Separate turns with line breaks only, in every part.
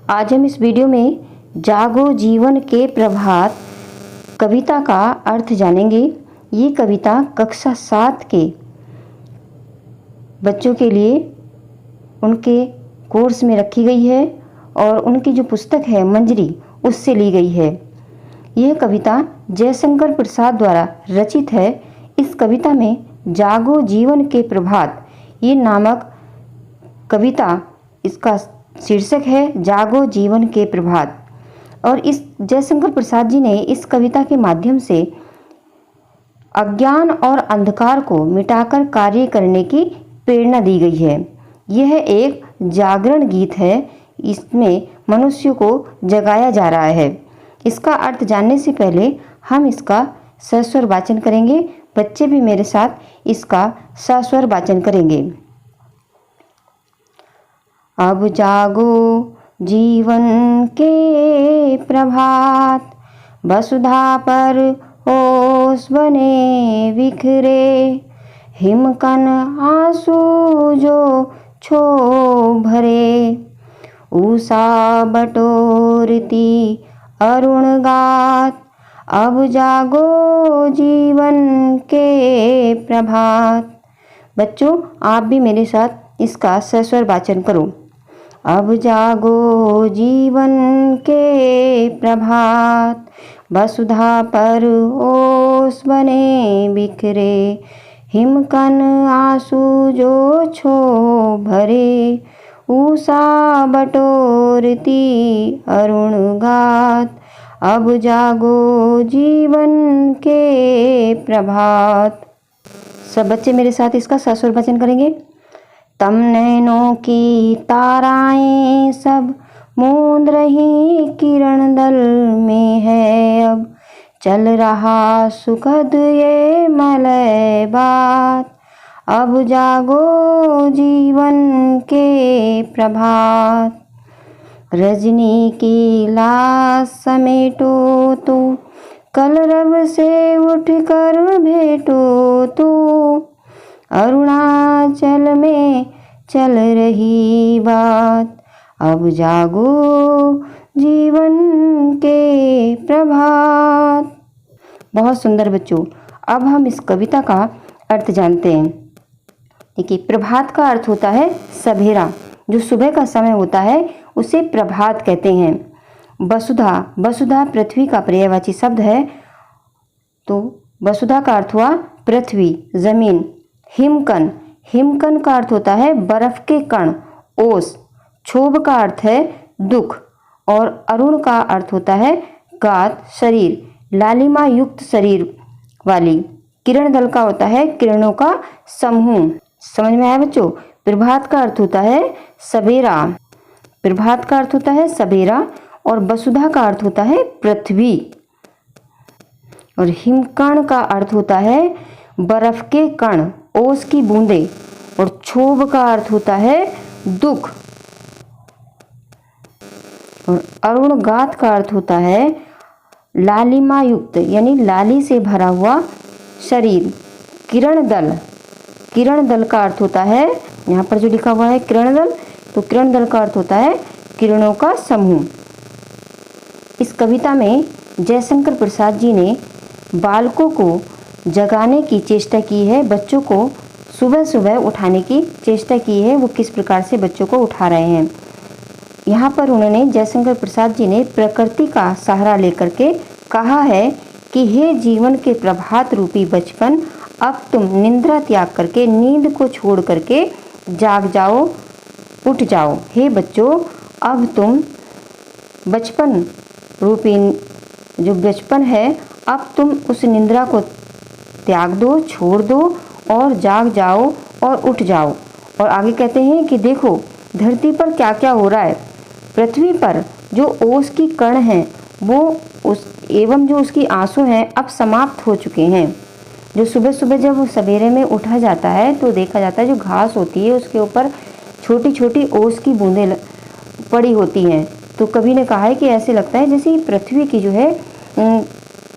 आज हम इस वीडियो में जागो जीवन के प्रभात कविता का अर्थ जानेंगे। ये कविता कक्षा 7 के बच्चों के लिए उनके कोर्स में रखी गई है और उनकी जो पुस्तक है मंजरी उससे ली गई है। यह कविता जयशंकर प्रसाद द्वारा रचित है। इस कविता में जागो जीवन के प्रभात ये नामक कविता, इसका शीर्षक है जागो जीवन के प्रभात। और इस जयशंकर प्रसाद जी ने इस कविता के माध्यम से अज्ञान और अंधकार को मिटाकर कार्य करने की प्रेरणा दी गई है। यह एक जागरण गीत है। इसमें मनुष्य को जगाया जा रहा है। इसका अर्थ जानने से पहले हम इसका सस्वर वाचन करेंगे। बच्चे भी मेरे साथ इसका सस्वर वाचन करेंगे। अब जागो जीवन के प्रभात, वसुधा पर ओस बने बिखरे, हिमकन आंसू जो छो भरे, उषा बटोरती अरुण गात, अब जागो जीवन के प्रभात। बच्चों, आप भी मेरे साथ इसका सस्वर वाचन करो। अब जागो जीवन के प्रभात, वसुधा पर ओस बने बिखरे, हिमकन आंसू जो छो भरे, उषा बटोरती अरुण गात, अब जागो जीवन के प्रभात। सब बच्चे मेरे साथ इसका सस्वर वाचन करेंगे। तम नैनों की ताराएं सब मूंद रही, किरण दल में है अब चल रहा सुखद ये मलय बात, अब जागो जीवन के प्रभात। रजनी की लाश समेटो तो, कलरव से उठ कर भेटो तो, अरुणाचल में चल रही बात, अब जागो जीवन के प्रभात। बहुत सुंदर बच्चों। अब हम इस कविता का अर्थ जानते हैं। देखिए, प्रभात का अर्थ होता है सवेरा। जो सुबह का समय होता है उसे प्रभात कहते हैं। वसुधा, वसुधा पृथ्वी का पर्यायवाची शब्द है, तो वसुधा का अर्थ हुआ पृथ्वी, जमीन। हिमकन, हिमकन का अर्थ होता है बर्फ के कण, ओस। क्षोभ का अर्थ है दुख और अरुण का अर्थ होता है गात, शरीर, लालिमा युक्त शरीर वाली। किरण दल का होता है किरणों का समूह। समझ में आया बच्चों? प्रभात का अर्थ होता है सवेरा, प्रभात का अर्थ होता है सवेरा, और वसुधा का अर्थ होता है पृथ्वी, और हिमकण का अर्थ होता है बर्फ के कण, ओस की बूंदे, और क्षोभ का अर्थ होता है दुख, और अरुण गात का अर्थ होता है लालिमा युक्त यानी लाली से भरा हुआ शरीर। किरण दल, किरण दल का अर्थ होता है, यहाँ पर जो लिखा हुआ है किरण दल, तो किरण दल का अर्थ होता है किरणों का समूह। इस कविता में जयशंकर प्रसाद जी ने बालकों को जगाने की चेष्टा की है, बच्चों को सुबह सुबह उठाने की चेष्टा की है। वो किस प्रकार से बच्चों को उठा रहे हैं। यहाँ पर उन्होंने, जयशंकर प्रसाद जी ने प्रकृति का सहारा लेकर के कहा है कि हे जीवन के प्रभात रूपी बचपन, अब तुम निद्रा त्याग करके, नींद को छोड़ करके जाग जाओ, उठ जाओ। हे बच्चों, अब तुम बचपन रूपी जो बचपन है, अब तुम उस निद्रा को त्याग दो, छोड़ दो और जाग जाओ और उठ जाओ। और आगे कहते हैं कि देखो धरती पर क्या क्या हो रहा है। पृथ्वी पर जो ओस की कण हैं वो उस एवं जो उसकी आंसू हैं अब समाप्त हो चुके हैं। जो सुबह सुबह जब सवेरे में उठा जाता है तो देखा जाता है जो घास होती है उसके ऊपर छोटी छोटी ओस की बूंदें पड़ी होती हैं। तो कवि ने कहा है कि ऐसे लगता है जैसे पृथ्वी की जो है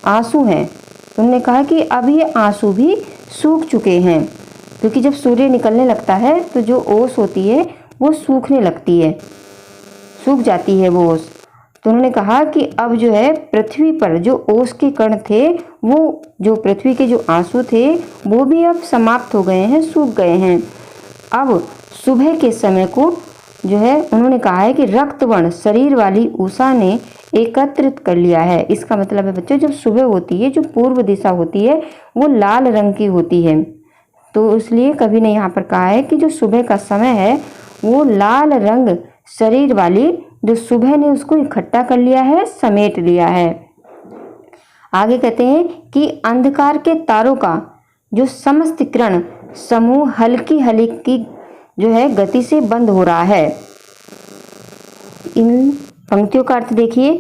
आंसू हैं। उन्होंने कहा कि अब ये आंसू भी सूख चुके हैं, क्योंकि जब सूर्य निकलने लगता है तो जो ओस होती है वो सूखने लगती है। सूख जाती है वो ओस। तो उन्होंने कहा कि अब जो है पृथ्वी पर जो ओस के कण थे, वो जो पृथ्वी के जो आंसू थे वो भी अब समाप्त हो गए हैं, सूख गए हैं। अब सुबह के समय को जो है उन्होंने कहा है कि रक्तवर्ण शरीर वाली उषा ने एकत्रित कर लिया है। इसका मतलब है बच्चों, जब सुबह होती है जो पूर्व दिशा होती है वो लाल रंग की होती है, तो इसलिए कवि ने यहाँ पर कहा है कि जो सुबह का समय है वो लाल रंग शरीर वाली जो सुबह ने उसको इकट्ठा कर लिया है, समेट लिया है। आगे कहते हैं कि अंधकार के तारों का जो समस्त किरण समूह हल्की हल्की जो है गति से बंद हो रहा है। इन पंक्तियों का अर्थ देखिए,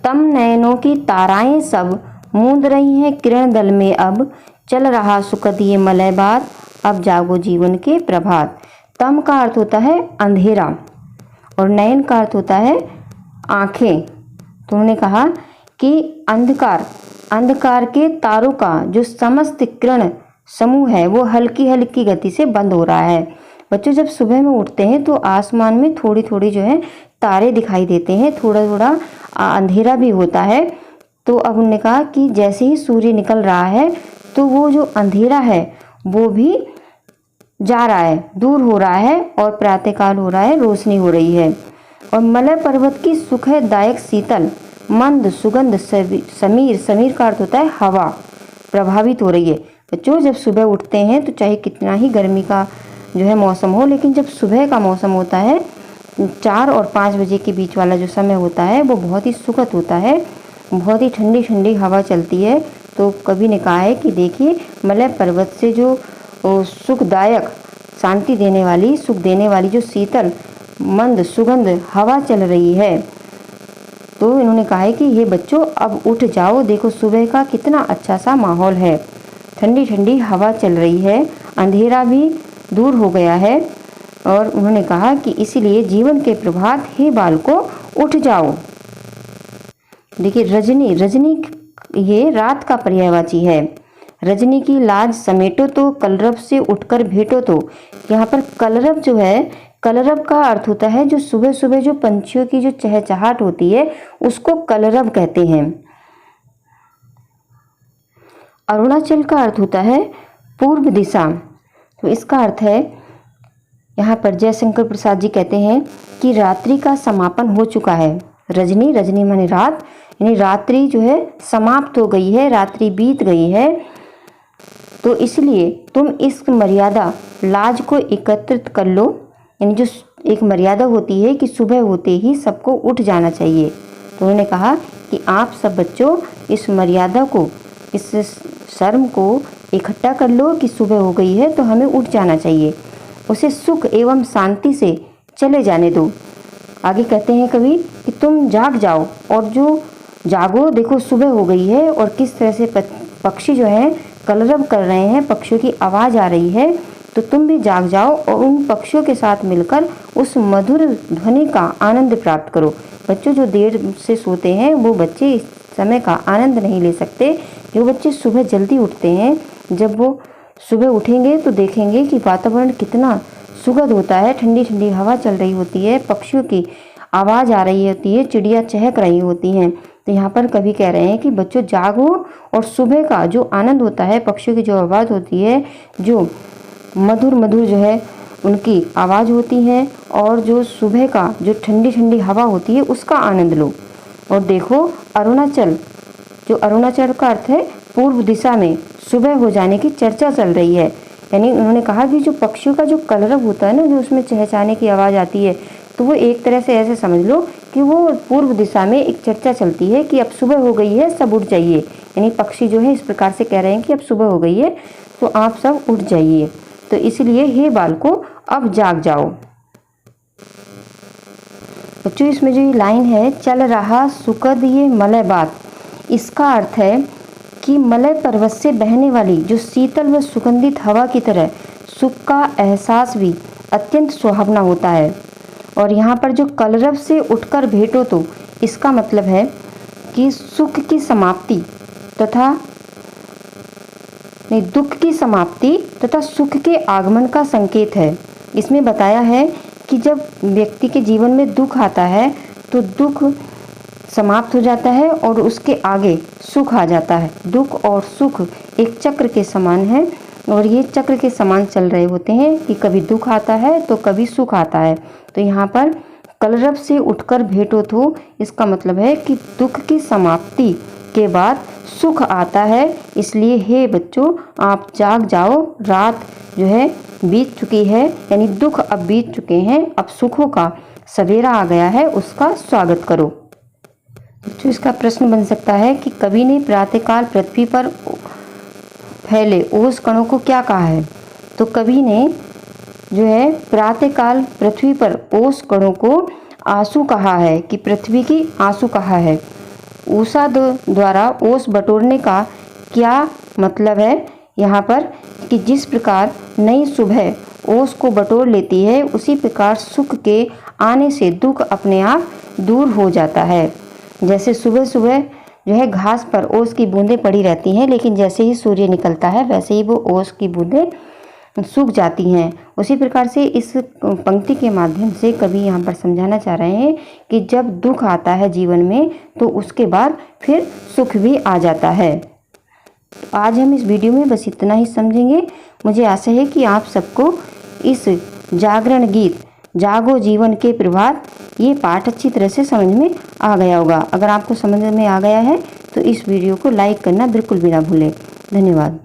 तम नयनों की ताराएं सब मूंद रही हैं किरण दल में, अब चल रहा सुखद ये मलय बात, अब जागो जीवन के प्रभात। तम का अर्थ होता है अंधेरा और नयन का अर्थ होता है आँखें। तो उन्होंने कहा कि अंधकार के तारों का जो समस्त किरण समूह है वो हल्की हल्की गति से बंद हो रहा है। बच्चों, जब सुबह में उठते हैं तो आसमान में थोड़ी थोड़ी जो है तारे दिखाई देते हैं, थोड़ा थोड़ा अंधेरा भी होता है। तो अब उन्होंने कहा कि जैसे ही सूर्य निकल रहा है तो वो जो अंधेरा है वो भी जा रहा है, दूर हो रहा है और प्रातःकाल हो रहा है, रोशनी हो रही है। और मलय पर्वत की सुखदायक शीतल मंद सुगंध समीर का अर्थ होता है हवा, प्रभावित हो रही है। बच्चों, जब सुबह उठते हैं तो चाहे कितना ही गर्मी का जो है मौसम हो, लेकिन जब सुबह का मौसम होता है 4 और 5 बजे के बीच वाला जो समय होता है वो बहुत ही सुखद होता है, बहुत ही ठंडी ठंडी हवा चलती है। तो कवि ने कहा है कि देखिए, मलय पर्वत से जो सुखदायक, शांति देने वाली, सुख देने वाली जो शीतल मंद सुगंध हवा चल रही है। तो इन्होंने कहा है कि ये बच्चों अब उठ जाओ, देखो सुबह का कितना अच्छा सा माहौल है, ठंडी ठंडी हवा चल रही है, अंधेरा भी दूर हो गया है। और उन्होंने कहा कि इसीलिए जीवन के प्रभात हे बालको उठ जाओ। देखिए, रजनी ये रात का पर्यायवाची है। रजनी की लाज समेटो तो कलरव से उठकर भेटो। तो यहाँ पर कलरव जो है, कलरव का अर्थ होता है जो सुबह सुबह जो पंछियों की जो चहचहाट होती है उसको कलरव कहते हैं। अरुणाचल का अर्थ होता है पूर्व दिशा। तो इसका अर्थ है, यहाँ पर जयशंकर प्रसाद जी कहते हैं कि रात्रि का समापन हो चुका है। रजनी माने रात, यानी रात्रि जो है समाप्त हो गई है, रात्रि बीत गई है। तो इसलिए तुम इस मर्यादा लाज को एकत्रित कर लो, यानी जो एक मर्यादा होती है कि सुबह होते ही सबको उठ जाना चाहिए। तो उन्होंने कहा कि आप सब बच्चों इस मर्यादा को, इस शर्म को इकट्ठा कर लो कि सुबह हो गई है तो हमें उठ जाना चाहिए, उसे सुख एवं शांति से चले जाने दो। आगे कहते हैं कवि कि तुम जाग जाओ और जो जागो, देखो सुबह हो गई है और किस तरह से पक्षी जो हैं कलरव कर रहे हैं, पक्षियों की आवाज़ आ रही है। तो तुम भी जाग जाओ और उन पक्षियों के साथ मिलकर उस मधुर ध्वनि का आनंद प्राप्त करो। बच्चों, जो देर से सोते हैं वो बच्चे इस समय का आनंद नहीं ले सकते। जो बच्चे सुबह जल्दी उठते हैं, जब वो सुबह उठेंगे तो देखेंगे कि वातावरण कितना सुखद होता है, ठंडी ठंडी हवा चल रही होती है, पक्षियों की आवाज़ आ रही होती है, चिड़िया चहक रही होती हैं। तो यहाँ पर कवि कह रहे हैं कि बच्चों जागो और सुबह का जो आनंद होता है, पक्षियों की जो आवाज़ होती है, जो मधुर मधुर जो है उनकी आवाज़ होती है, और जो सुबह का जो ठंडी ठंडी हवा होती है उसका आनंद लो। और देखो अरुणाचल, जो अरुणाचल का अर्थ है पूर्व दिशा में सुबह हो जाने की चर्चा चल रही है। यानी उन्होंने कहा कि जो पक्षियों का जो कलरव होता है ना, जो उसमें चहचहाने की आवाज़ आती है, तो वो एक तरह से ऐसे समझ लो कि वो पूर्व दिशा में एक चर्चा चलती है कि अब सुबह हो गई है, सब उठ जाइए। यानी पक्षी जो है इस प्रकार से कह रहे हैं कि अब सुबह हो गई है तो आप सब उठ जाइए। तो इसलिए हे बालको अब जाग जाओ। बच्चों, इसमें जो ये लाइन है, चल रहा सुखद ये मलय बात, इसका अर्थ है कि मलय पर्वत से बहने वाली जो शीतल व सुगंधित हवा की तरह सुख का एहसास भी अत्यंत सुहावना होता है। और यहाँ पर जो कलरव से उठकर भेटो, तो इसका मतलब है कि सुख की समाप्ति तथा दुख की समाप्ति तथा सुख के आगमन का संकेत है। इसमें बताया है कि जब व्यक्ति के जीवन में दुख आता है तो दुख समाप्त हो जाता है और उसके आगे सुख आ जाता है। दुख और सुख एक चक्र के समान है और ये चक्र के समान चल रहे होते हैं कि कभी दुख आता है तो कभी सुख आता है। तो यहाँ पर कलरव से उठकर भेंटो तो इसका मतलब है कि दुख की समाप्ति के बाद सुख आता है। इसलिए हे बच्चों, आप जाग जाओ, रात जो है बीत चुकी है, यानी दुख अब बीत चुके हैं, अब सुखों का सवेरा आ गया है, उसका स्वागत करो। तो इसका प्रश्न बन सकता है कि कवि ने प्रातःकाल पृथ्वी पर फैले ओस कणों को क्या कहा है। तो कवि ने जो है प्रातःकाल पृथ्वी पर ओस कणों को आंसू कहा है, कि पृथ्वी की आंसू कहा है। ऊषा द्वारा ओस बटोरने का क्या मतलब है यहाँ पर, कि जिस प्रकार नई सुबह ओस को बटोर लेती है, उसी प्रकार सुख के आने से दुख अपने आप दूर हो जाता है। जैसे सुबह सुबह जो है घास पर ओस की बूंदें पड़ी रहती हैं, लेकिन जैसे ही सूर्य निकलता है वैसे ही वो ओस की बूंदें सूख जाती हैं। उसी प्रकार से इस पंक्ति के माध्यम से कवि यहाँ पर समझाना चाह रहे हैं कि जब दुख आता है जीवन में तो उसके बाद फिर सुख भी आ जाता है। तो आज हम इस वीडियो में बस इतना ही समझेंगे। मुझे आशा है कि आप सबको इस जागरण गीत जागो जीवन के प्रभात ये पाठ अच्छी तरह से समझ में आ गया होगा। अगर आपको समझ में आ गया है तो इस वीडियो को लाइक करना बिल्कुल भी ना भूलें। धन्यवाद।